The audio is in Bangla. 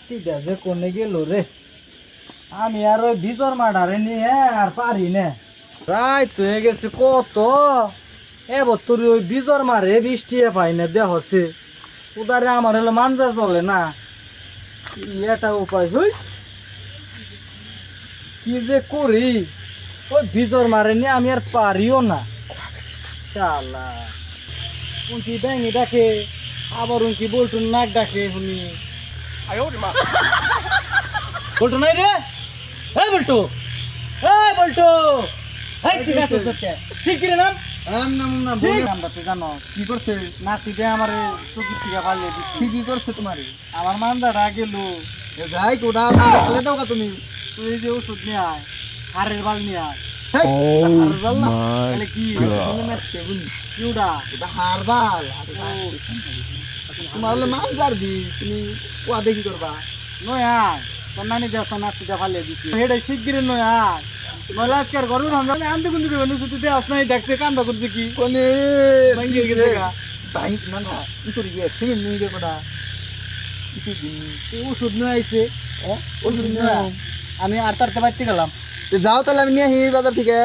নাতিটা যে কোনে গেল রে, আমি আর ওই ভিজর মাডারে নিয়ে আর পারি না। রাত হয়ে গেছে কত, এবার তোর ওই ভিজর মারে বৃষ্টি পাই না দেহছে, উদারে আমার হলো মানজা চলে না। এটা উপায় হই কি যে করি, ওই ভিজর মারে নিয়ে আমি আর পারিও না। শালা উনকি ব্যাঙি ডাকে, আবার উনকি বলটু নাক ডাকে শুনি। বলটু নাই রে, এই বলটু, এই বলটু, এই ঠিক আছে সত্যি শিগগিরি নাম। আমরা তো জানো কি করছে? নাতিটা আমার চুকি থেকে পালিয়ে দিচ্ছি। কি করছে তোমারে? আমার মান্দাটা গেল। যাই কোডা ফেলে দাও কা তুমি। তুই এই যে ওষুধ নিয়ে আয়, হাড়ের বাল নিয়ে আয়। হারবাল না, তাহলে কি তুমি মারতে বুনি। কিউডা এটা হারবাল। তোমার হলে মান জারবি, তুমি ওয়া দেখি করবা। নয় আয়, তোর নানি দেওয়া নাতিটা পালিয়ে দিচ্ছি। হেডে শিগগিরি নয় আয়, নইলে আজকার ঘর আমি আনতে কিন্তু দেবেন শুধু দেওয়াস নাই, দেখছে কান্দা করছে কি কোনে ভাঙ্গিয়ে গেছে গা। বাইক না না ই করে গিয়ে সিমেন্ট নিয়ে গে কোডা। ইতি দিন তুই ওষুধ নিয়ে আইছে, ওষুধ নিয়ে নিয়ে আমি আর তারতে বাড়তে গেলাম। যাও তাহলে আমি নিয়ে আসি বাজার থেকে।